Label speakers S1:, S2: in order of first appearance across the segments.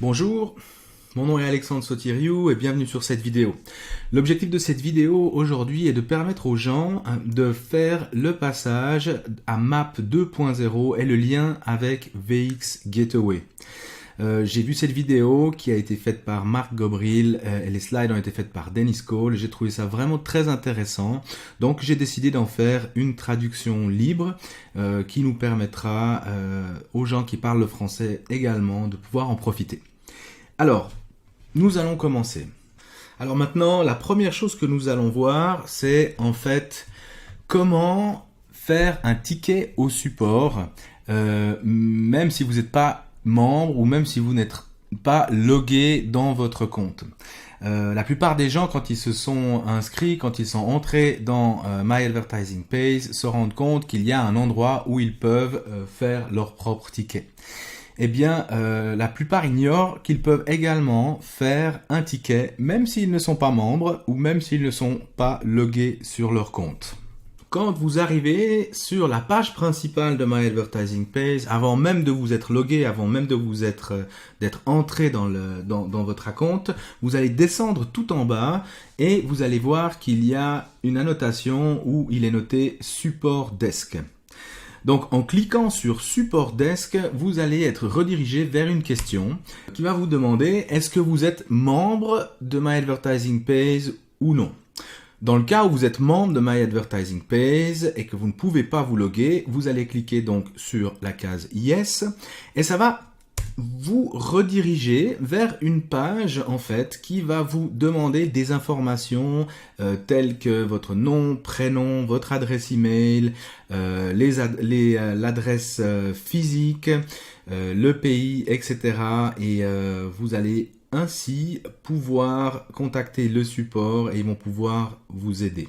S1: Bonjour, mon nom est Alexandre Sotiriou et bienvenue sur cette vidéo. L'objectif de cette vidéo aujourd'hui est de permettre aux gens de faire le passage à MAP 2.0 et le lien avec VX Gateway. J'ai vu cette vidéo qui a été faite par Marc Gobril et les slides ont été faites par Dennis Cole. J'ai trouvé ça vraiment très intéressant. Donc j'ai décidé d'en faire une traduction libre qui nous permettra aux gens qui parlent le français également de pouvoir en profiter. Alors, nous allons commencer. Alors maintenant, la première chose que nous allons voir, c'est en fait comment faire un ticket au support, même si vous n'êtes pas membre ou même si vous n'êtes pas logué dans votre compte. La plupart des gens, quand ils se sont inscrits, quand ils sont entrés dans My Advertising Page, se rendent compte qu'il y a un endroit où ils peuvent faire leur propre ticket. Eh bien, la plupart ignorent qu'ils peuvent également faire un ticket, même s'ils ne sont pas membres ou même s'ils ne sont pas logués sur leur compte. Quand vous arrivez sur la page principale de My Advertising Page, avant même de vous être logué, avant même de vous d'être entré dans votre compte, vous allez descendre tout en bas et vous allez voir qu'il y a une annotation où il est noté Support Desk. Donc, en cliquant sur Support Desk, vous allez être redirigé vers une question qui va vous demander est-ce que vous êtes membre de My Advertising Page ou non. Dans le cas où vous êtes membre de My Advertising Page et que vous ne pouvez pas vous loguer, vous allez cliquer donc sur la case Yes et ça va vous rediriger vers une page en fait qui va vous demander des informations telles que votre nom, prénom, votre adresse email, l'adresse physique, le pays, etc. Et vous allez ainsi pouvoir contacter le support et ils vont pouvoir vous aider.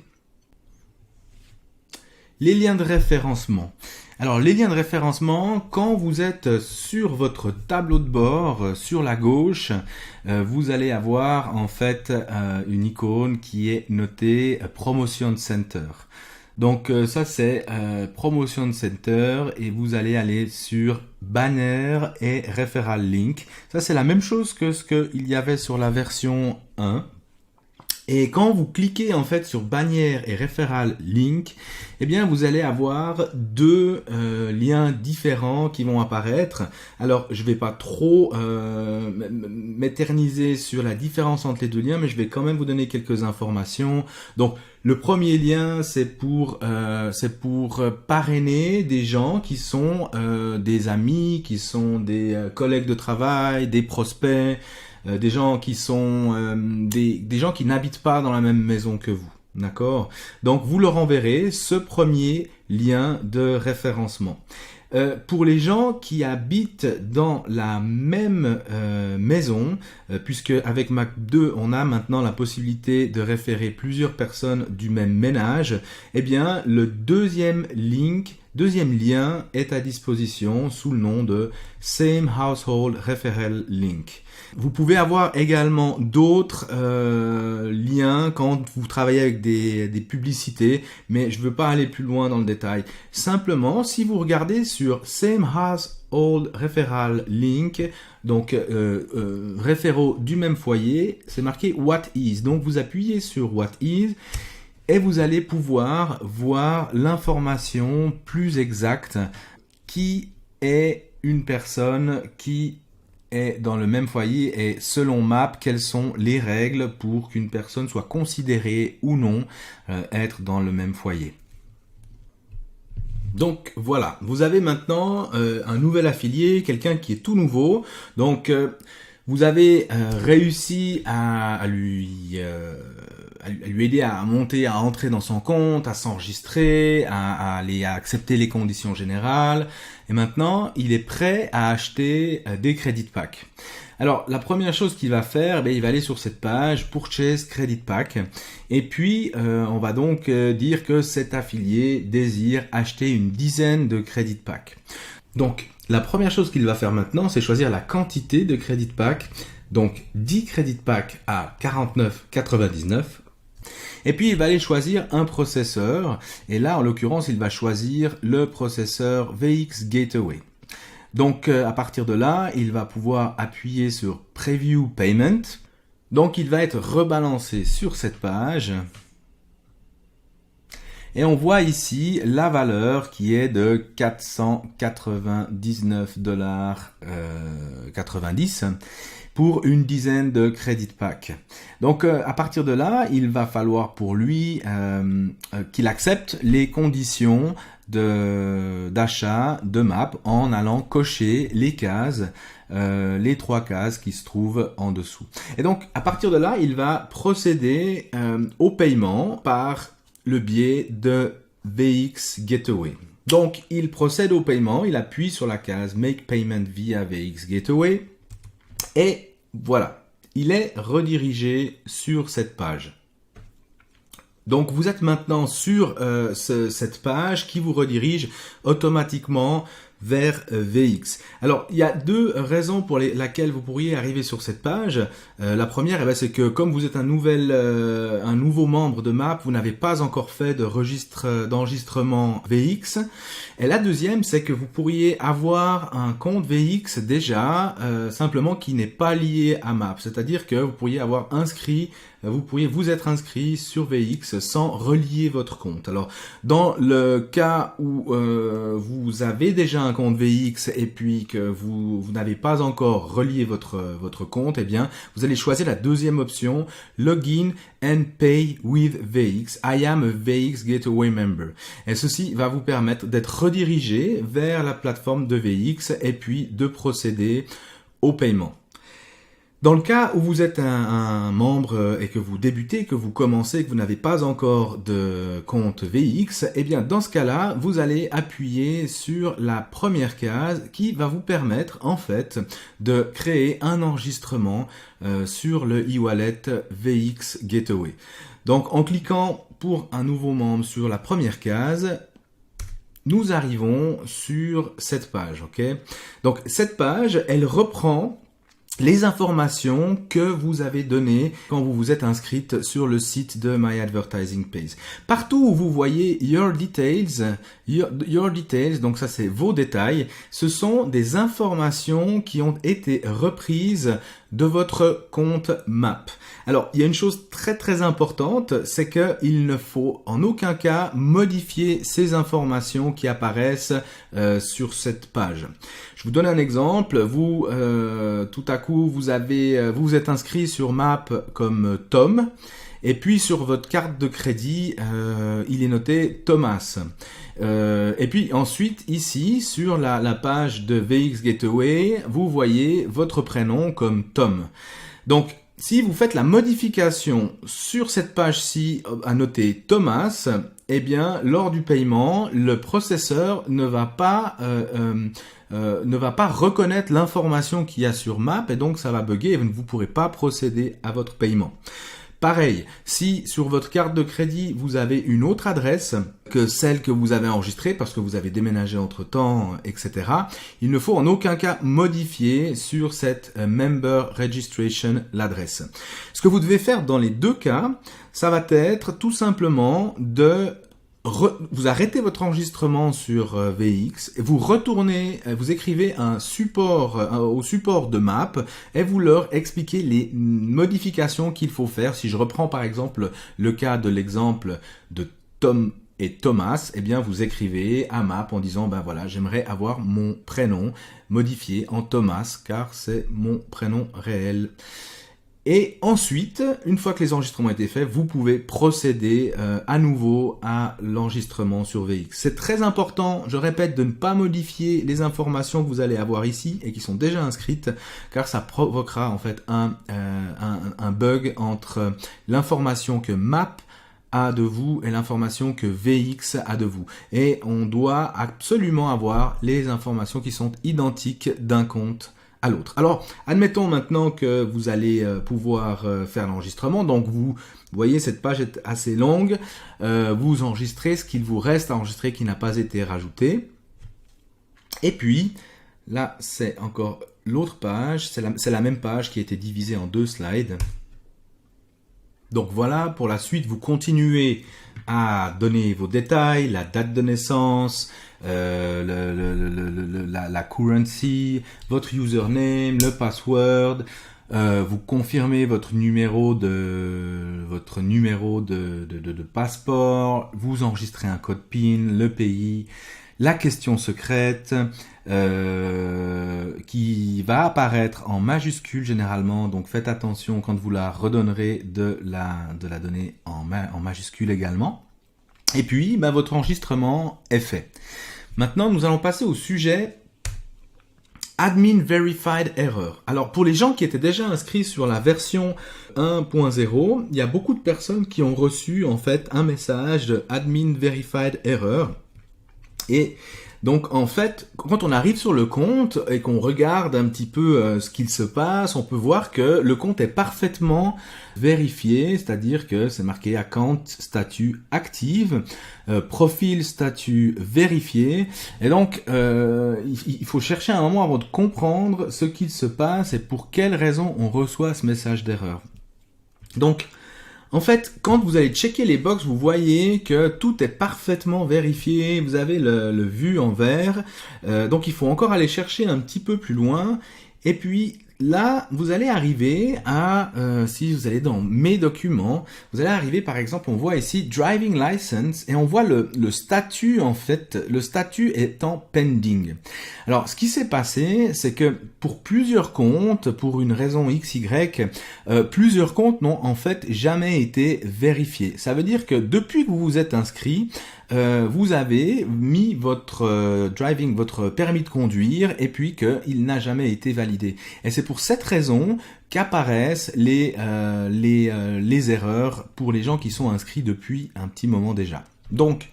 S1: Les liens de référencement. Alors les liens de référencement, quand vous êtes sur votre tableau de bord, sur la gauche, vous allez avoir en fait une icône qui est notée Promotion Center. Donc ça c'est Promotion Center et vous allez aller sur Banner et Referral Link. Ça c'est la même chose que ce qu'il y avait sur la version 1. Et quand vous cliquez en fait sur bannière et referral link, eh bien vous allez avoir deux liens différents qui vont apparaître. Alors je vais pas trop m'éterniser sur la différence entre les deux liens, mais je vais quand même vous donner quelques informations. Donc le premier lien c'est pour parrainer des gens qui sont des amis, qui sont des collègues de travail, des prospects. Des gens qui sont des gens qui n'habitent pas dans la même maison que vous, d'accord? Donc vous leur enverrez ce premier lien de référencement. Pour les gens qui habitent dans la même maison, puisque avec Mac 2 on a maintenant la possibilité de référer plusieurs personnes du même ménage, eh bien le deuxième lien est à disposition sous le nom de Same Household Referral Link. Vous pouvez avoir également d'autres liens quand vous travaillez avec des publicités, mais je ne veux pas aller plus loin dans le détail. Simplement, si vous regardez sur Same Household Referral Link, donc référaux du même foyer, c'est marqué What is. Donc vous appuyez sur What is et vous allez pouvoir voir l'information plus exacte qui est une personne qui est dans le même foyer et selon MAP, quelles sont les règles pour qu'une personne soit considérée ou non être dans le même foyer. Donc voilà, vous avez maintenant un nouvel affilié, quelqu'un qui est tout nouveau. Donc vous avez réussi à lui aider à monter, à entrer dans son compte, à s'enregistrer, à accepter les conditions générales. Et maintenant, il est prêt à acheter des credit packs. Alors, la première chose qu'il va faire, il va aller sur cette page Purchase Credit Pack. Et puis, on va donc dire que cet affilié désire acheter une dizaine de credit packs. Donc, la première chose qu'il va faire maintenant, c'est choisir la quantité de credit pack. Donc, 10 credit packs à 49,99. Et puis, il va aller choisir un processeur. Et là, en l'occurrence, il va choisir le processeur VX Gateway. Donc à partir de là, il va pouvoir appuyer sur Preview Payment. Donc il va être rebalancé sur cette page. Et on voit ici la valeur qui est de 499,90 $ pour une dizaine de credit packs. Donc à partir de là, il va falloir pour lui qu'il accepte les conditions d'achat de map en allant cocher les cases, les 3 cases qui se trouvent en dessous. Et donc à partir de là, il va procéder au paiement par le biais de VX Gateway. Donc il procède au paiement, il appuie sur la case Make Payment via VX Gateway et voilà, il est redirigé sur cette page. Donc vous êtes maintenant sur cette page qui vous redirige automatiquement vers VX. Alors, il y a 2 raisons pour lesquelles vous pourriez arriver sur cette page. La première, c'est que comme vous êtes un nouveau membre de MAP, vous n'avez pas encore fait d'enregistrement VX. Et la deuxième, c'est que vous pourriez avoir un compte VX déjà, simplement qui n'est pas lié à MAP. C'est-à-dire que vous pourriez vous être inscrit sur VX sans relier votre compte. Alors, dans le cas où vous avez déjà un compte VX et puis que vous n'avez pas encore relié votre compte, eh bien, vous allez choisir la deuxième option, Login and Pay with VX. I am a VX Gateway member. Et ceci va vous permettre d'être redirigé vers la plateforme de VX et puis de procéder au paiement. Dans le cas où vous êtes un membre et que vous débutez, que vous commencez, que vous n'avez pas encore de compte VX, eh bien dans ce cas-là, vous allez appuyer sur la première case qui va vous permettre en fait de créer un enregistrement sur le e-wallet VX Gateway. Donc en cliquant pour un nouveau membre sur la première case, nous arrivons sur cette page, ok? Donc cette page, elle reprend les informations que vous avez données quand vous vous êtes inscrite sur le site de My Advertising Page. Partout où vous voyez Your Details, donc ça c'est vos détails, ce sont des informations qui ont été reprises de votre compte MAP. Alors, il y a une chose très très importante, c'est qu'il ne faut en aucun cas modifier ces informations qui apparaissent sur cette page. Je vous donne un exemple. Vous, tout à coup, vous êtes inscrit sur MAP comme Tom, et puis sur votre carte de crédit, il est noté Thomas. Et puis ensuite, ici, sur la page de VX Gateway, vous voyez votre prénom comme Tom. Donc, si vous faites la modification sur cette page-ci à noter Thomas, eh bien, lors du paiement, le processeur ne va pas reconnaître l'information qu'il y a sur MAP et donc ça va bugger et vous ne pourrez pas procéder à votre paiement. Pareil, si sur votre carte de crédit, vous avez une autre adresse que celle que vous avez enregistrée parce que vous avez déménagé entre-temps, etc., il ne faut en aucun cas modifier sur cette Member Registration l'adresse. Ce que vous devez faire dans les 2 cas, ça va être tout simplement vous arrêtez votre enregistrement sur VX et vous retournez, vous écrivez au support de MAP et vous leur expliquez les modifications qu'il faut faire. Si je reprends par exemple le cas de l'exemple de Tom et Thomas, eh bien vous écrivez à MAP en disant ben voilà, j'aimerais avoir mon prénom modifié en Thomas car c'est mon prénom réel. Et ensuite, une fois que les enregistrements ont été faits, vous pouvez procéder à nouveau à l'enregistrement sur VX. C'est très important, je répète, de ne pas modifier les informations que vous allez avoir ici et qui sont déjà inscrites, car ça provoquera en fait un bug entre l'information que MAP a de vous et l'information que VX a de vous. Et on doit absolument avoir les informations qui sont identiques d'un compte à l'autre. Alors, admettons maintenant que vous allez pouvoir faire l'enregistrement. Donc, vous voyez, cette page est assez longue. Vous enregistrez ce qu'il vous reste à enregistrer qui n'a pas été rajouté. Et puis, là, c'est encore l'autre page. C'est la même page qui a été divisée en 2 slides. Donc voilà, pour la suite, vous continuez à donner vos détails, la date de naissance, la currency, votre username, le password. Vous confirmez votre numéro de passeport. Vous enregistrez un code PIN, le pays, la question secrète qui va apparaître en majuscule généralement. Donc faites attention quand vous la redonnerez de la donner en majuscule également. Et puis, votre enregistrement est fait. Maintenant, nous allons passer au sujet Admin Verified Error. Alors, pour les gens qui étaient déjà inscrits sur la version 1.0, il y a beaucoup de personnes qui ont reçu, en fait, un message de Admin Verified Error. Et donc, en fait, quand on arrive sur le compte et qu'on regarde un petit peu ce qu'il se passe, on peut voir que le compte est parfaitement vérifié, c'est-à-dire que c'est marqué Account statut active, profil statut vérifié. Et donc, il faut chercher un moment avant de comprendre ce qu'il se passe et pour quelles raisons on reçoit ce message d'erreur. Donc, en fait, quand vous allez checker les box, vous voyez que tout est parfaitement vérifié. Vous avez le vu en vert. Donc, il faut encore aller chercher un petit peu plus loin. Et puis, là, vous allez arriver à, si vous allez dans mes documents, vous allez arriver, par exemple, on voit ici Driving License et on voit le statut, en fait, le statut étant pending. Alors, ce qui s'est passé, c'est que pour plusieurs comptes, pour une raison XY, plusieurs comptes n'ont en fait jamais été vérifiés. Ça veut dire que depuis que vous vous êtes inscrit, vous avez mis votre votre permis de conduire et puis qu'il n'a jamais été validé. Et c'est pour cette raison qu'apparaissent les erreurs pour les gens qui sont inscrits depuis un petit moment déjà. Donc,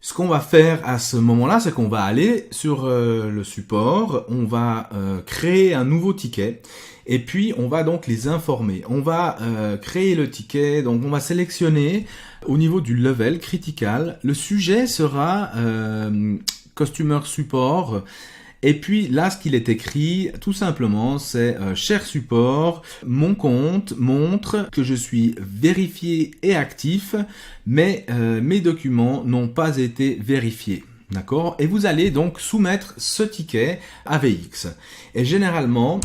S1: ce qu'on va faire à ce moment-là, c'est qu'on va aller sur le support, on va créer un nouveau ticket et puis on va donc les informer. On va créer le ticket, donc on va sélectionner au niveau du level critical. Le sujet sera Customer Support. Et puis là, ce qu'il est écrit, tout simplement, c'est cher support, mon compte montre que je suis vérifié et actif, mais mes documents n'ont pas été vérifiés. D'accord? Et vous allez donc soumettre ce ticket à VX. Et généralement,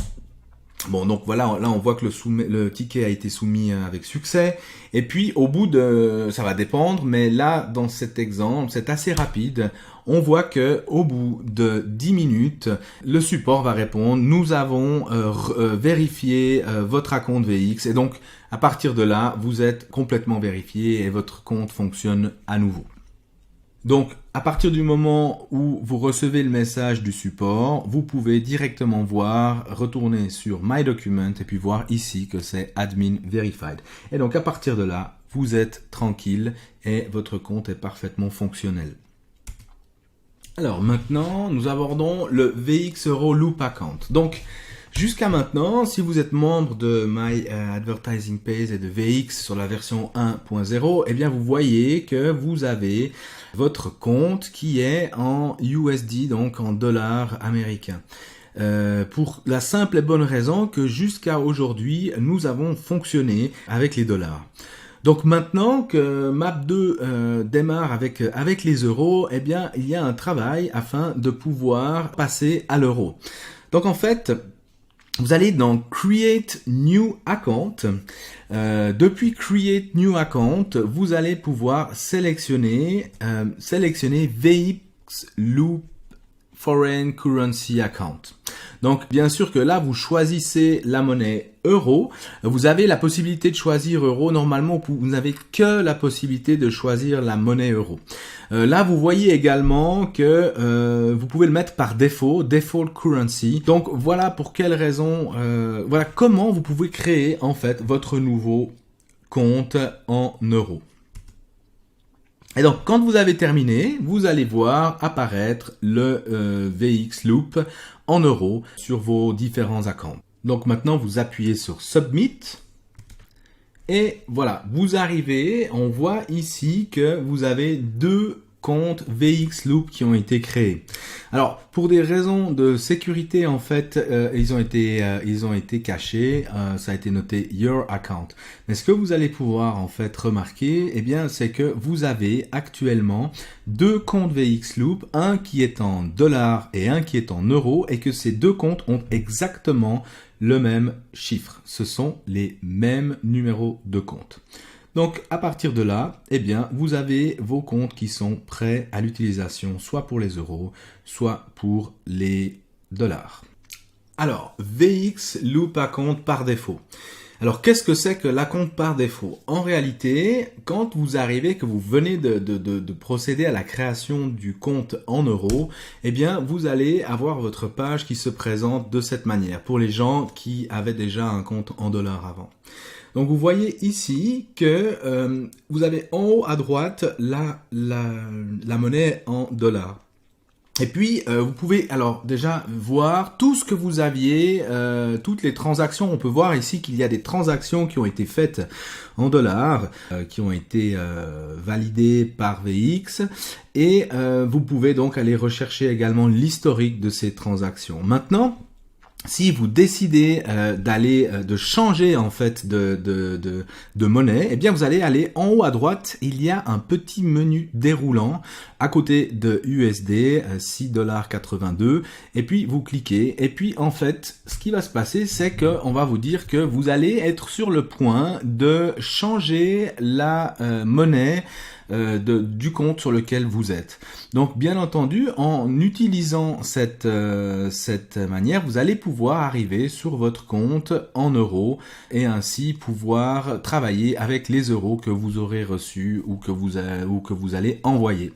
S1: bon, donc voilà, là on voit que le ticket a été soumis avec succès. Et puis au bout de, ça va dépendre, mais là dans cet exemple, c'est assez rapide. On voit que au bout de 10 minutes, le support va répondre, nous avons vérifié votre acompte VX. Et donc à partir de là, vous êtes complètement vérifié et votre compte fonctionne à nouveau. Donc, à partir du moment où vous recevez le message du support, vous pouvez directement voir, retourner sur My Document et puis voir ici que c'est Admin Verified. Et donc, à partir de là, vous êtes tranquille et votre compte est parfaitement fonctionnel. Alors, maintenant, nous abordons le VX Euro Loop Account. Donc, jusqu'à maintenant, si vous êtes membre de My Advertising Page et de VX sur la version 1.0, eh bien vous voyez que vous avez votre compte qui est en USD, donc en dollars américains. Pour la simple et bonne raison que jusqu'à aujourd'hui, nous avons fonctionné avec les dollars. Donc maintenant que Map2 démarre avec les euros, eh bien il y a un travail afin de pouvoir passer à l'euro. Donc en fait, vous allez dans Create New Account. Depuis Create New Account, vous allez pouvoir sélectionner VX Loop Foreign Currency Account. Donc, bien sûr que là, vous choisissez la monnaie euro. Vous avez la possibilité de choisir euro. Normalement, vous n'avez que la possibilité de choisir la monnaie euro. Là, vous voyez également que vous pouvez le mettre par défaut, Default Currency. Donc, voilà pour quelles raisons, voilà comment vous pouvez créer en fait votre nouveau compte en euros. Et donc, quand vous avez terminé, vous allez voir apparaître le VX Loop en euros sur vos différents accounts. Donc maintenant, vous appuyez sur Submit. Et voilà, vous arrivez, on voit ici que vous avez deux comptes VX Loop qui ont été créés. Alors, pour des raisons de sécurité, en fait, ils ont été cachés. Ça a été noté Your Account. Mais ce que vous allez pouvoir, en fait, remarquer, eh bien, c'est que vous avez actuellement deux comptes VX Loop, un qui est en dollars et un qui est en euros, et que ces deux comptes ont exactement le même chiffre. Ce sont les mêmes numéros de compte. Donc, à partir de là, eh bien, vous avez vos comptes qui sont prêts à l'utilisation, soit pour les euros, soit pour les dollars. Alors, VX Loop Account par défaut. Alors, qu'est-ce que c'est que l'acompte par défaut? En réalité, quand vous arrivez, que vous venez de procéder à la création du compte en euros, eh bien, vous allez avoir votre page qui se présente de cette manière pour les gens qui avaient déjà un compte en dollars avant. Donc vous voyez ici que vous avez en haut à droite la monnaie en dollars. Et puis vous pouvez alors déjà voir tout ce que vous aviez, toutes les transactions. On peut voir ici qu'il y a des transactions qui ont été faites en dollars, qui ont été validées par VX. Et vous pouvez donc aller rechercher également l'historique de ces transactions. Maintenant, si vous décidez de changer en fait de monnaie, eh bien vous allez aller en haut à droite, il y a un petit menu déroulant à côté de USD 6,82 $, et puis vous cliquez, et puis en fait ce qui va se passer, c'est que on va vous dire que vous allez être sur le point de changer la monnaie du compte sur lequel vous êtes. Donc bien entendu, en utilisant cette manière, vous allez pouvoir arriver sur votre compte en euros et ainsi pouvoir travailler avec les euros que vous aurez reçus ou que vous allez envoyer.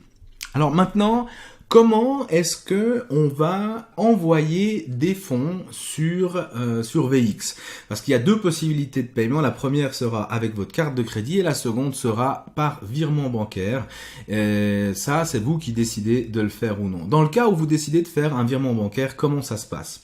S1: Alors maintenant, comment est-ce que on va envoyer des fonds sur VX? Parce qu'il y a deux possibilités de paiement. La première sera avec votre carte de crédit et la seconde sera par virement bancaire. Ça, c'est vous qui décidez de le faire ou non. Dans le cas où vous décidez de faire un virement bancaire, comment ça se passe?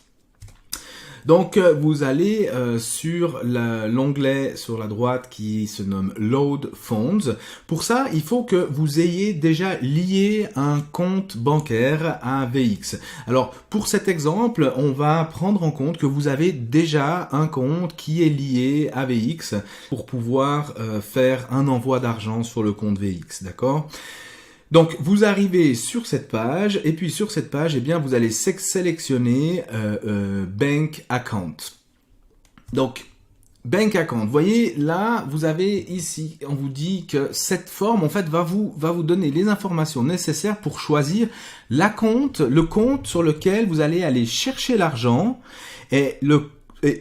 S1: Donc vous allez sur l'onglet sur la droite qui se nomme Load Funds. Pour ça, il faut que vous ayez déjà lié un compte bancaire à VX. Alors pour cet exemple, on va prendre en compte que vous avez déjà un compte qui est lié à VX pour pouvoir faire un envoi d'argent sur le compte VX, d'accord ? Donc vous arrivez sur cette page et puis sur cette page, eh bien vous allez sélectionner Bank Account. Donc Bank Account, vous voyez là, vous avez ici, on vous dit que cette forme en fait va vous donner les informations nécessaires pour choisir le compte sur lequel vous allez aller chercher l'argent et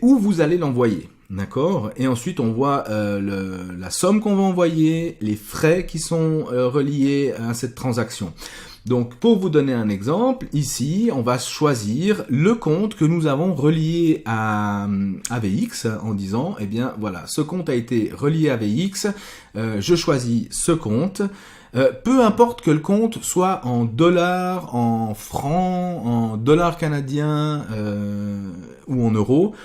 S1: où vous allez l'envoyer. D'accord. Et ensuite, on voit la somme qu'on va envoyer, les frais qui sont reliés à cette transaction. Donc, pour vous donner un exemple, ici, on va choisir le compte que nous avons relié à VX en disant, eh bien, voilà, ce compte a été relié à VX, je choisis ce compte. Peu importe que le compte soit en dollars, en francs, en dollars canadiens ou en euros,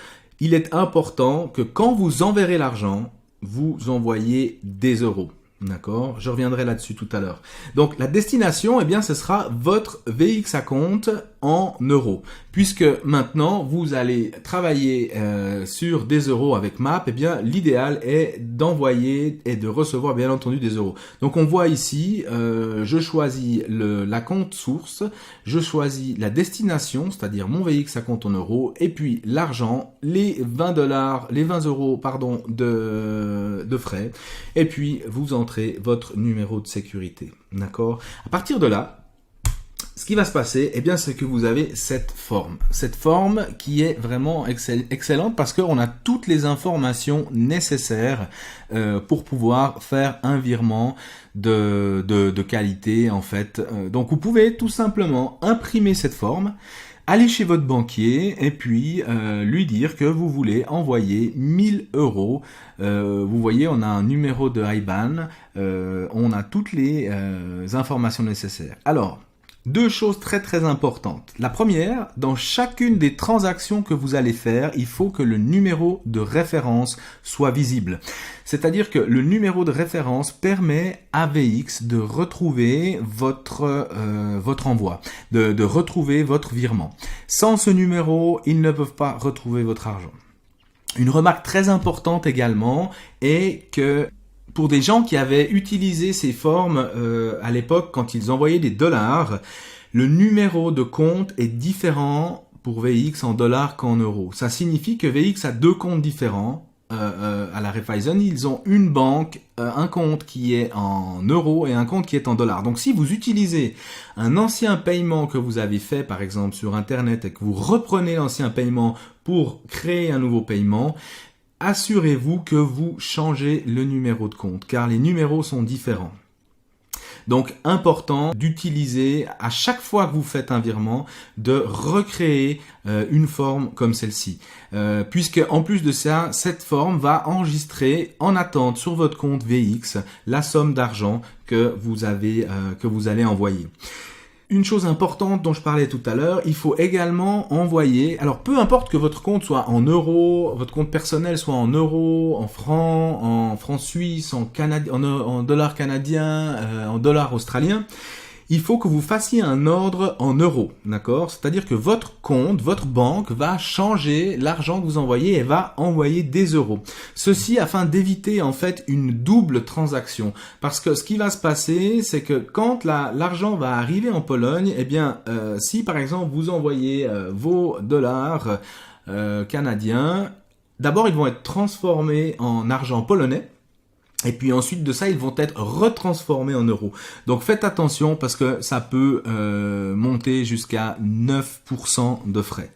S1: il est important que quand vous enverrez l'argent, vous envoyez des euros. D'accord? Je reviendrai là-dessus tout à l'heure. Donc, la destination, eh bien, ce sera votre VX account en euros. Puisque maintenant, vous allez travailler sur des euros avec MAP, eh bien, l'idéal est d'envoyer et de recevoir, bien entendu, des euros. Donc, on voit ici, je choisis la compte source, je choisis la destination, c'est-à-dire mon VX account en euros, et puis l'argent, les 20 euros, pardon, de frais, et puis vous entrez votre numéro de sécurité. D'accord? À partir de là, ce qui va se passer, eh bien, c'est que vous avez cette forme qui est vraiment excellente parce qu'on a toutes les informations nécessaires pour pouvoir faire un virement de qualité en fait. Donc, vous pouvez tout simplement imprimer cette forme, aller chez votre banquier et puis lui dire que vous voulez envoyer 1000 euros. Vous voyez, on a un numéro de IBAN, on a toutes les informations nécessaires. Alors, Deux choses très très importantes. La première, dans chacune des transactions que vous allez faire, il faut que le numéro de référence soit visible. C'est-à-dire que le numéro de référence permet à VX de retrouver votre envoi, de retrouver votre virement. Sans ce numéro, ils ne peuvent pas retrouver votre argent. Une remarque très importante également est que pour des gens qui avaient utilisé ces formes à l'époque quand ils envoyaient des dollars, le numéro de compte est différent pour VX en dollars qu'en euros. Ça signifie que VX a deux comptes différents. À la Raiffeisen, ils ont une banque, un compte qui est en euros et un compte qui est en dollars. Donc si vous utilisez un ancien paiement que vous avez fait par exemple sur internet et que vous reprenez l'ancien paiement pour créer un nouveau paiement, assurez-vous que vous changez le numéro de compte car les numéros sont différents. Donc, important d'utiliser à chaque fois que vous faites un virement, de recréer une forme comme celle-ci. Puisque en plus de ça, cette forme va enregistrer en attente sur votre compte VX la somme d'argent que vous allez envoyer. Une chose importante dont je parlais tout à l'heure, il faut également envoyer, alors peu importe que votre compte soit en euros, votre compte personnel soit en euros, en francs suisses, en dollars canadiens, en dollars australiens, il faut que vous fassiez un ordre en euros, d'accord? C'est-à-dire que votre compte, votre banque va changer l'argent que vous envoyez et va envoyer des euros. Ceci afin d'éviter en fait une double transaction. Parce que ce qui va se passer, c'est que quand l'argent va arriver en Pologne, eh bien, si par exemple vous envoyez vos dollars canadiens, d'abord ils vont être transformés en argent polonais. Et puis ensuite de ça, ils vont être retransformés en euros. Donc faites attention parce que ça peut monter jusqu'à 9% de frais.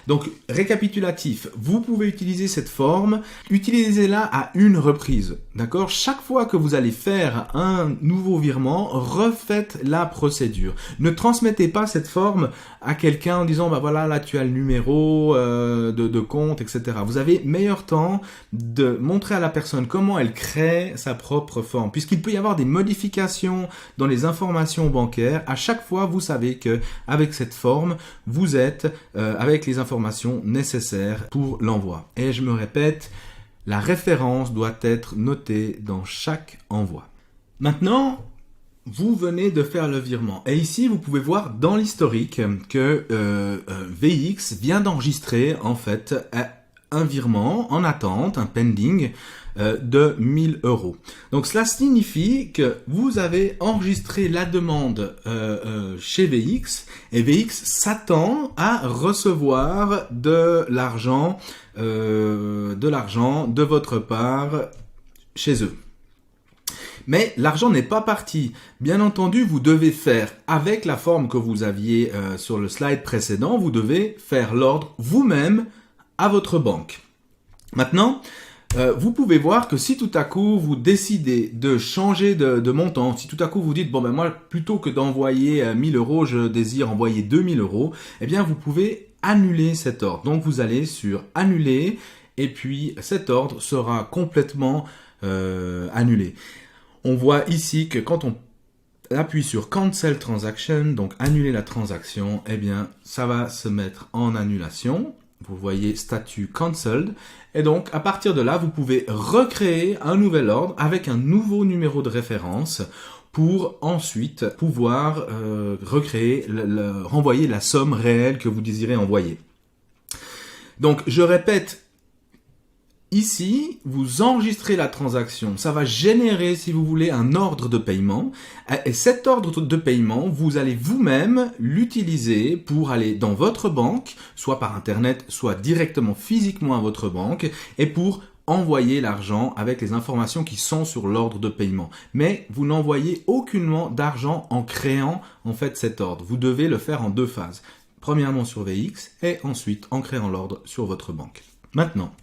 S1: Donc récapitulatif, vous pouvez utiliser cette forme, utilisez-la à une reprise, d'accord? Chaque fois que vous allez faire un nouveau virement, refaites la procédure. Ne transmettez pas cette forme à quelqu'un en disant bah voilà, là tu as le numéro de compte, etc. Vous avez meilleur temps de montrer à la personne comment elle crée sa propre forme, puisqu'il peut y avoir des modifications dans les informations bancaires. À chaque fois, vous savez que avec cette forme, vous êtes avec les informations nécessaires pour l'envoi. Et je me répète, la référence doit être notée dans chaque envoi. Maintenant, vous venez de faire le virement. Et ici, vous pouvez voir dans l'historique que VX vient d'enregistrer en fait un virement en attente, un pending de 1000 €. Donc cela signifie que vous avez enregistré la demande chez VX et VX s'attend à recevoir de l'argent de votre part chez eux. Mais l'argent n'est pas parti. Bien entendu, vous devez faire, avec la forme que vous aviez sur le slide précédent, vous devez faire l'ordre vous-même à votre banque. Maintenant, vous pouvez voir que si tout à coup vous décidez de changer de montant, si tout à coup vous dites bon ben moi plutôt que d'envoyer 1000 €, je désire envoyer 2000 €, eh bien vous pouvez annuler cet ordre. Donc vous allez sur annuler et puis cet ordre sera complètement annulé. On voit ici que quand on appuie sur Cancel Transaction, donc annuler la transaction, eh bien ça va se mettre en annulation. Vous voyez statut Cancelled. Et donc, à partir de là, vous pouvez recréer un nouvel ordre avec un nouveau numéro de référence pour ensuite pouvoir renvoyer la somme réelle que vous désirez envoyer. Donc, je répète, ici, vous enregistrez la transaction. Ça va générer, si vous voulez, un ordre de paiement. Et cet ordre de paiement, vous allez vous-même l'utiliser pour aller dans votre banque, soit par Internet, soit directement physiquement à votre banque, et pour envoyer l'argent avec les informations qui sont sur l'ordre de paiement. Mais vous n'envoyez aucunement d'argent en créant en fait cet ordre. Vous devez le faire en deux phases. Premièrement sur VX et ensuite en créant l'ordre sur votre banque. Maintenant,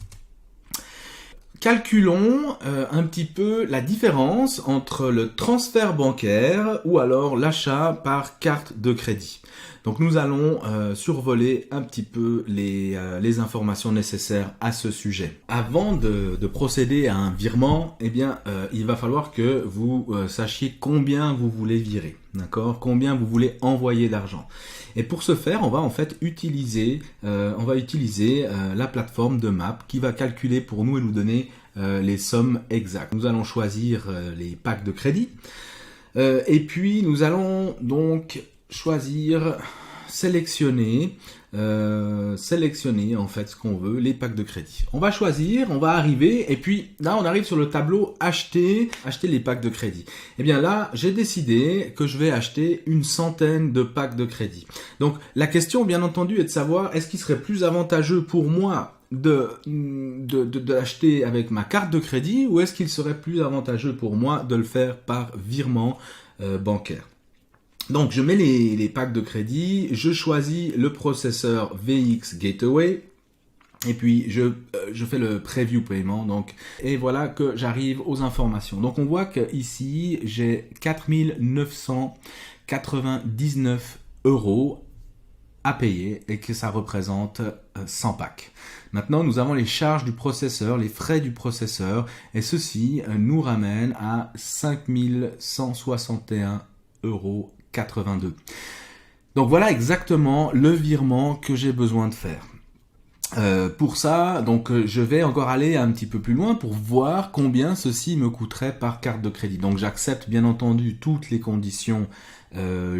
S1: calculons un petit peu la différence entre le transfert bancaire ou alors l'achat par carte de crédit. Donc nous allons survoler un petit peu les informations nécessaires à ce sujet. Avant de procéder à un virement, eh bien, il va falloir que vous sachiez combien vous voulez virer. D'accord? Combien vous voulez envoyer d'argent. Et pour ce faire, on va en fait utiliser, la plateforme de Map qui va calculer pour nous et nous donner les sommes exactes. Nous allons choisir les packs de crédit. Et puis nous allons donc choisir, sélectionner en fait ce qu'on veut, les packs de crédit. On va choisir, on va arriver, et puis là on arrive sur le tableau acheter les packs de crédit. Et bien là j'ai décidé que je vais acheter une centaine de packs de crédit. Donc la question bien entendu est de savoir est-ce qu'il serait plus avantageux pour moi d'acheter avec ma carte de crédit ou est-ce qu'il serait plus avantageux pour moi de le faire par virement bancaire. Donc je mets les packs de crédit, je choisis le processeur VX Gateway et puis je fais le preview paiement donc et voilà que j'arrive aux informations. Donc on voit que ici j'ai 4 999 € à payer et que ça représente 100 packs. Maintenant, nous avons les charges du processeur, les frais du processeur et ceci nous ramène à 5 161,82 €. Donc voilà exactement le virement que j'ai besoin de faire. Pour ça, donc je vais encore aller un petit peu plus loin pour voir combien ceci me coûterait par carte de crédit. Donc j'accepte bien entendu toutes les conditions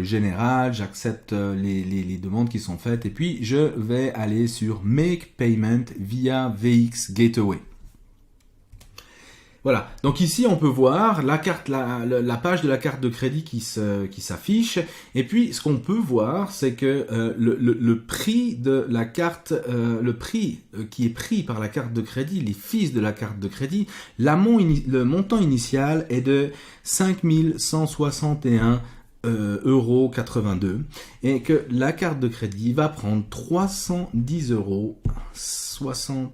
S1: générales, j'accepte les demandes qui sont faites et puis je vais aller sur Make Payment via VX Gateway. Voilà, donc ici on peut voir la page de la carte de crédit qui s'affiche et puis ce qu'on peut voir c'est que le prix de la carte, le prix qui est pris par la carte de crédit, les fees de la carte de crédit, le montant initial est de 5 161,82 € et que la carte de crédit va prendre 310,71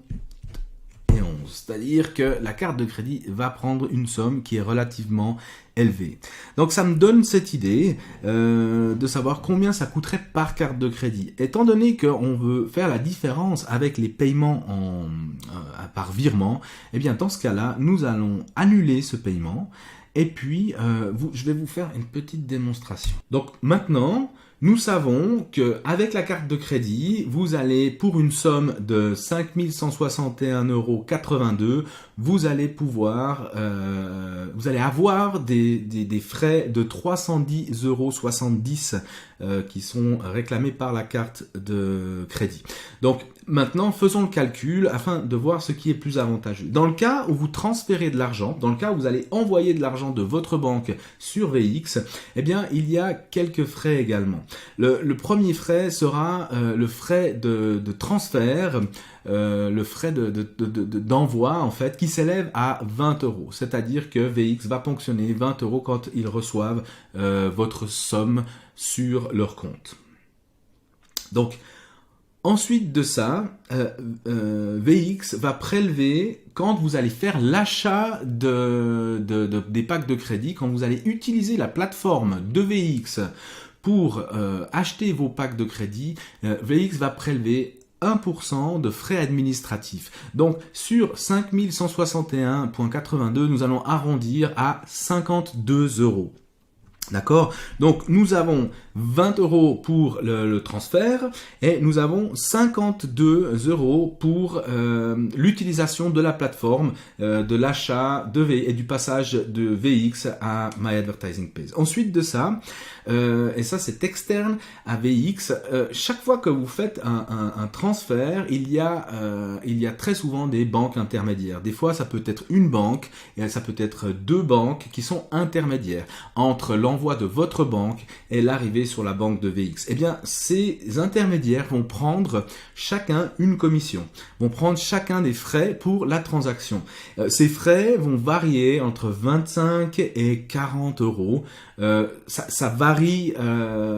S1: €. C'est-à-dire que la carte de crédit va prendre une somme qui est relativement élevée. Donc ça me donne cette idée de savoir combien ça coûterait par carte de crédit. Étant donné qu'on veut faire la différence avec les paiements par virement, eh bien dans ce cas-là, nous allons annuler ce paiement et puis je vais vous faire une petite démonstration. Donc maintenant, nous savons qu'avec la carte de crédit, vous allez, pour une somme de 5 161,82 €, vous allez avoir des frais de 310,70 € qui sont réclamés par la carte de crédit. Donc, maintenant, faisons le calcul afin de voir ce qui est plus avantageux. Dans le cas où vous transférez de l'argent, dans le cas où vous allez envoyer de l'argent de votre banque sur VX, eh bien, il y a quelques frais également. Le premier frais sera le frais de transfert, le frais d'envoi en fait, qui s'élève à 20 €. C'est-à-dire que VX va ponctionner 20 € quand ils reçoivent votre somme sur leur compte. Donc, ensuite de ça, VX va prélever, quand vous allez faire l'achat des packs de crédit, quand vous allez utiliser la plateforme de VX pour acheter vos packs de crédit, VX va prélever 1% de frais administratifs. Donc sur 5 161,82 €, nous allons arrondir à 52 €. D'accord? Donc nous avons 20 € pour le transfert et nous avons 52 € pour l'utilisation de la plateforme, de l'achat et du passage de VX à My Advertising Pays. Ensuite de ça, et ça c'est externe à VX, chaque fois que vous faites un transfert, il y a très souvent des banques intermédiaires. Des fois ça peut être une banque et ça peut être deux banques qui sont intermédiaires entre l'envoi de votre banque et l'arrivée sur la banque de VX. Eh bien, ces intermédiaires vont prendre chacun une commission, vont prendre chacun des frais pour la transaction. Ces frais vont varier entre 25 et 40 €. Ça varie,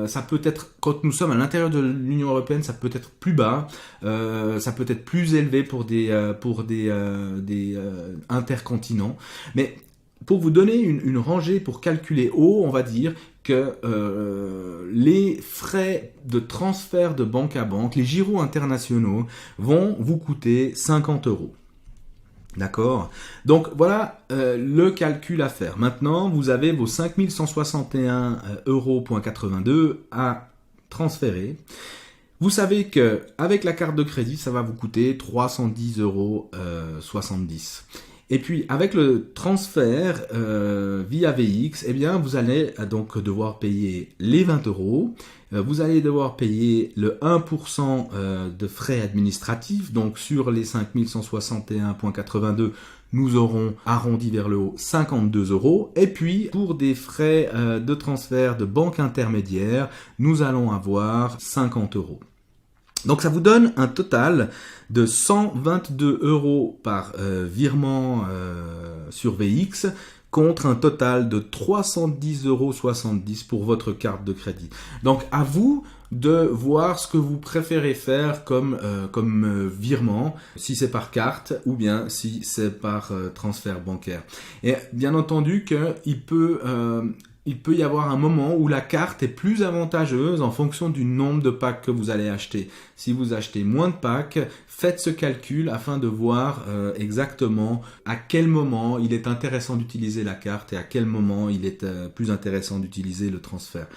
S1: ça peut être, quand nous sommes à l'intérieur de l'Union européenne, ça peut être plus bas, ça peut être plus élevé pour des intercontinents, mais pour vous donner une rangée pour calculer haut, on va dire que les frais de transfert de banque à banque, les giros internationaux, vont vous coûter 50 €. D'accord? Donc voilà le calcul à faire. Maintenant, vous avez vos 5161,82 € à transférer. Vous savez que avec la carte de crédit, ça va vous coûter 310,70 €. Et puis avec le transfert via VX, eh bien vous allez donc devoir payer les 20 €. Vous allez devoir payer le 1% de frais administratifs. Donc sur les 5161,82 €, nous aurons arrondi vers le haut 52 €. Et puis pour des frais de transfert de banque intermédiaire, nous allons avoir 50 €. Donc ça vous donne un total de 122 € par virement sur VX contre un total de 310,70 € pour votre carte de crédit. Donc à vous de voir ce que vous préférez faire comme virement, si c'est par carte ou bien si c'est par transfert bancaire. Et bien entendu qu'il peut y avoir un moment où la carte est plus avantageuse en fonction du nombre de packs que vous allez acheter. Si vous achetez moins de packs, faites ce calcul afin de voir exactement à quel moment il est intéressant d'utiliser la carte et à quel moment il est plus intéressant d'utiliser le transfert.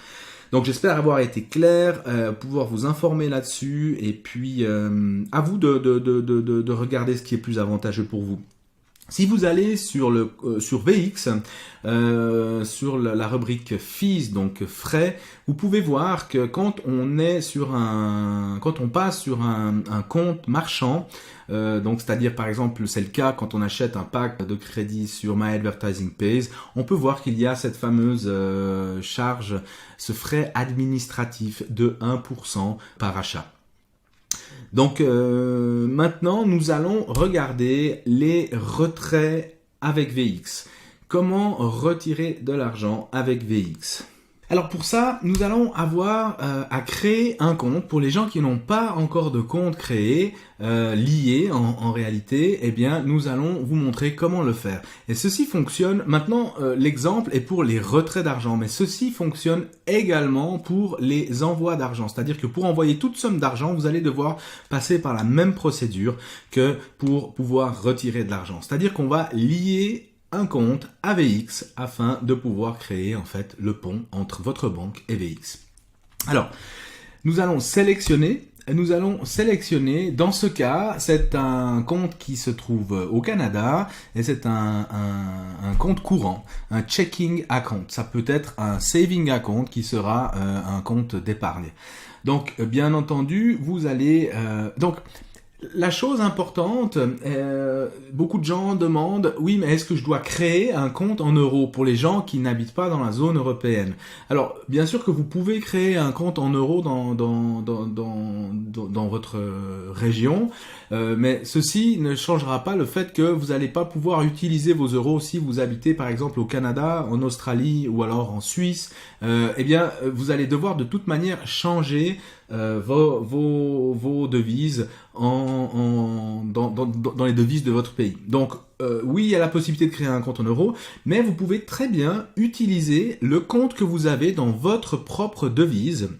S1: Donc j'espère avoir été clair, pouvoir vous informer là-dessus et puis à vous de regarder ce qui est plus avantageux pour vous. Si vous allez sur VX, sur la rubrique fees, donc frais, vous pouvez voir que quand on passe sur un compte marchand, donc c'est-à-dire par exemple c'est le cas quand on achète un pack de crédit sur My Advertising Pays, on peut voir qu'il y a cette fameuse charge, ce frais administratif de 1% par achat. Donc maintenant, nous allons regarder les retraits avec VX. Comment retirer de l'argent avec VX? Alors pour ça, nous allons avoir à créer un compte. Pour les gens qui n'ont pas encore de compte créé, lié en réalité, eh bien nous allons vous montrer comment le faire. Et ceci fonctionne, maintenant l'exemple est pour les retraits d'argent, mais ceci fonctionne également pour les envois d'argent. C'est-à-dire que pour envoyer toute somme d'argent, vous allez devoir passer par la même procédure que pour pouvoir retirer de l'argent. C'est-à-dire qu'on va lier un compte à VX afin de pouvoir créer en fait le pont entre votre banque et VX. Alors, nous allons sélectionner, dans ce cas, c'est un compte qui se trouve au Canada et c'est un compte courant, un checking account. Ça peut être un saving account qui sera un compte d'épargne. Donc, bien entendu, vous allez... La chose importante, beaucoup de gens demandent, oui, mais est-ce que je dois créer un compte en euros pour les gens qui n'habitent pas dans la zone européenne? Alors, bien sûr que vous pouvez créer un compte en euros dans votre région, mais ceci ne changera pas le fait que vous n'allez pas pouvoir utiliser vos euros si vous habitez par exemple au Canada, en Australie ou alors en Suisse. Eh bien, vous allez devoir de toute manière changer vos devises dans les devises de votre pays. Donc oui, il y a la possibilité de créer un compte en euros, mais vous pouvez très bien utiliser le compte que vous avez dans votre propre devise.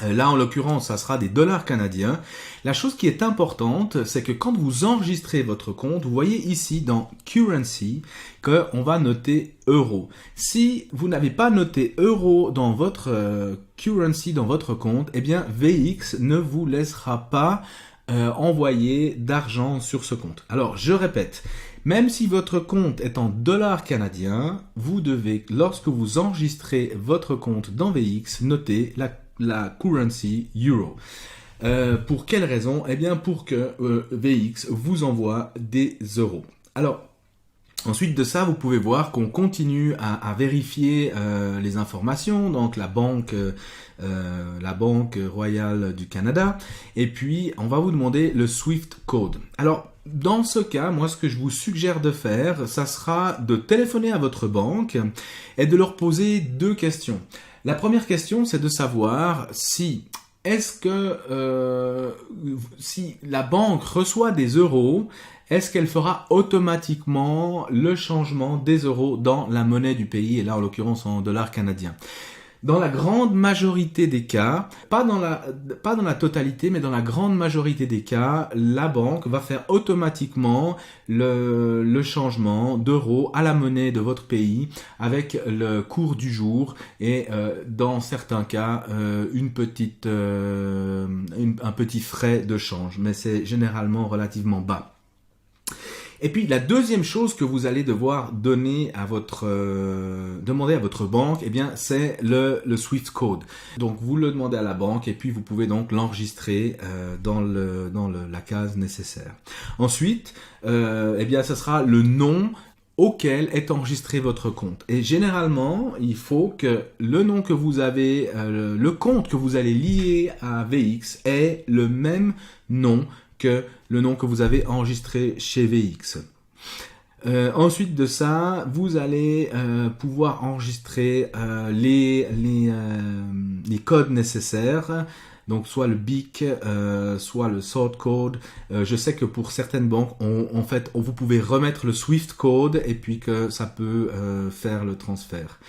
S1: Là, en l'occurrence, ça sera des dollars canadiens. La chose qui est importante, c'est que quand vous enregistrez votre compte, vous voyez ici dans Currency qu'on va noter euro. Si vous n'avez pas noté euro dans votre Currency, dans votre compte, eh bien VX ne vous laissera pas envoyer d'argent sur ce compte. Alors, je répète, même si votre compte est en dollars canadiens, vous devez, lorsque vous enregistrez votre compte dans VX, noter la currency euro. Pour quelle raison? Eh bien pour que VX vous envoie des euros. Alors, ensuite de ça, vous pouvez voir qu'on continue à vérifier les informations, donc la Banque Royale du Canada, et puis on va vous demander le Swift Code. Alors, dans ce cas, moi, ce que je vous suggère de faire, ça sera de téléphoner à votre banque et de leur poser deux questions. La première question, c'est de savoir si la banque reçoit des euros, est-ce qu'elle fera automatiquement le changement des euros dans la monnaie du pays, et là en l'occurrence en dollars canadiens. Dans la grande majorité des cas, pas dans la totalité, mais dans la grande majorité des cas, la banque va faire automatiquement le changement d'euro à la monnaie de votre pays avec le cours du jour et dans certains cas un petit frais de change, mais c'est généralement relativement bas. Et puis la deuxième chose que vous allez devoir demander à votre banque, eh bien c'est le Swift code. Donc vous le demandez à la banque et puis vous pouvez donc l'enregistrer dans la case nécessaire. Ensuite, eh bien ce sera le nom auquel est enregistré votre compte. Et généralement, il faut que le nom que vous avez, le compte que vous allez lier à VX ait le même nom que le nom que vous avez enregistré chez VX. Ensuite de ça, vous allez pouvoir enregistrer les codes nécessaires. Donc soit le BIC, soit le sort code. Je sais que pour certaines banques, vous pouvez remettre le Swift code et puis que ça peut faire le transfert.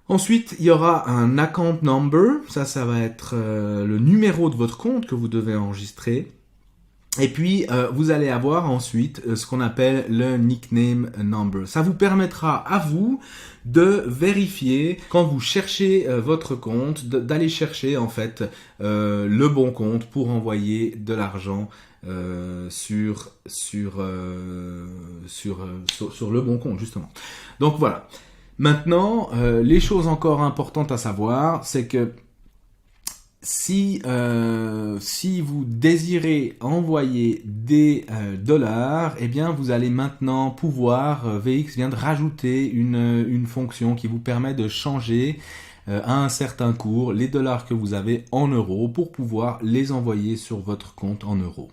S1: Ensuite, il y aura un account number. Ça va être le numéro de votre compte que vous devez enregistrer. Et puis, vous allez avoir ensuite ce qu'on appelle le nickname number. Ça vous permettra à vous de vérifier quand vous cherchez votre compte, d'aller chercher en fait le bon compte pour envoyer de l'argent sur le bon compte justement. Donc voilà. Maintenant, les choses encore importantes à savoir, c'est que si vous désirez envoyer des dollars, eh bien vous allez maintenant pouvoir, VX vient de rajouter une fonction qui vous permet de changer à un certain cours les dollars que vous avez en euros pour pouvoir les envoyer sur votre compte en euros.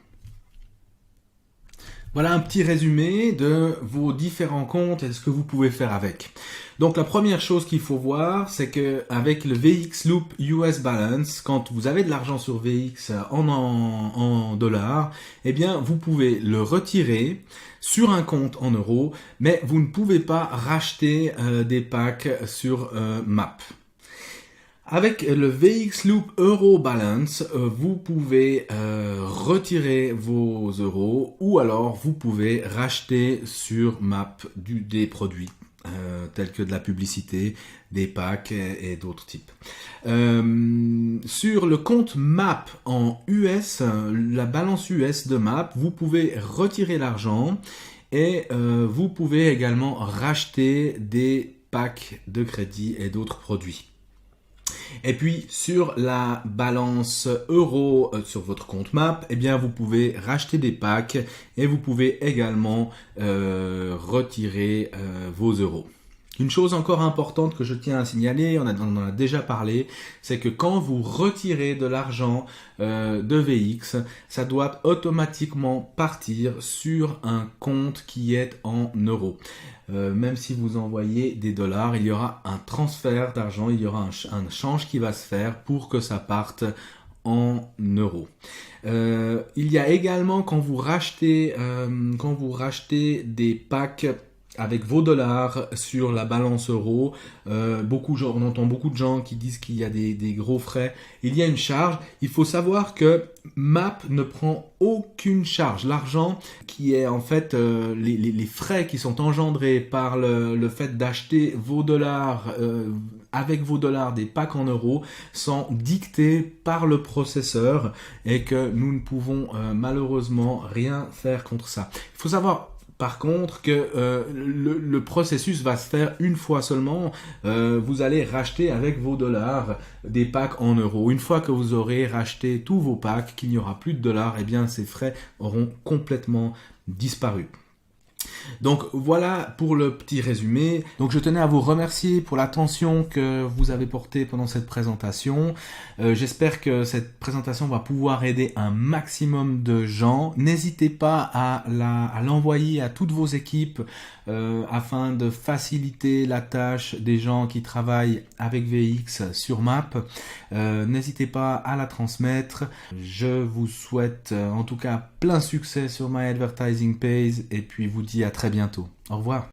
S1: Voilà un petit résumé de vos différents comptes et ce que vous pouvez faire avec. Donc la première chose qu'il faut voir, c'est que avec le VX Loop US Balance, quand vous avez de l'argent sur VX en dollars, eh bien vous pouvez le retirer sur un compte en euros, mais vous ne pouvez pas racheter des packs sur MAP. Avec le VX Loop Euro Balance, vous pouvez retirer vos euros ou alors vous pouvez racheter sur MAP des produits tels que de la publicité, des packs et d'autres types. Sur le compte MAP en US, la balance US de MAP, vous pouvez retirer l'argent et vous pouvez également racheter des packs de crédit et d'autres produits. Et puis sur la balance euro sur votre compte MAP, eh bien vous pouvez racheter des packs et vous pouvez également retirer vos euros. Une chose encore importante que je tiens à signaler, on en a déjà parlé, c'est que quand vous retirez de l'argent de VX, ça doit automatiquement partir sur un compte qui est en euros. Même si vous envoyez des dollars, il y aura un transfert d'argent, il y aura un change qui va se faire pour que ça parte en euros. Il y a également quand vous rachetez des packs avec vos dollars sur la balance euro, on entend beaucoup de gens qui disent qu'il y a des gros frais. Il y a une charge. Il faut savoir que MAP ne prend aucune charge. L'argent qui est en fait les frais qui sont engendrés par le fait d'acheter vos dollars avec vos dollars des packs en euros sont dictés par le processeur et que nous ne pouvons malheureusement rien faire contre ça. Il faut savoir par contre que le processus va se faire une fois seulement. Vous allez racheter avec vos dollars des packs en euros. Une fois que vous aurez racheté tous vos packs, qu'il n'y aura plus de dollars, eh bien ces frais auront complètement disparu. Donc voilà pour le petit résumé. Donc je tenais à vous remercier pour l'attention que vous avez portée pendant cette présentation. J'espère que cette présentation va pouvoir aider un maximum de gens. N'hésitez pas à l'envoyer à toutes vos équipes afin de faciliter la tâche des gens qui travaillent avec VX sur MAP. N'hésitez pas à la transmettre. Je vous souhaite en tout cas plein succès sur My Advertising Pays et puis vous dis à très bientôt. Au revoir.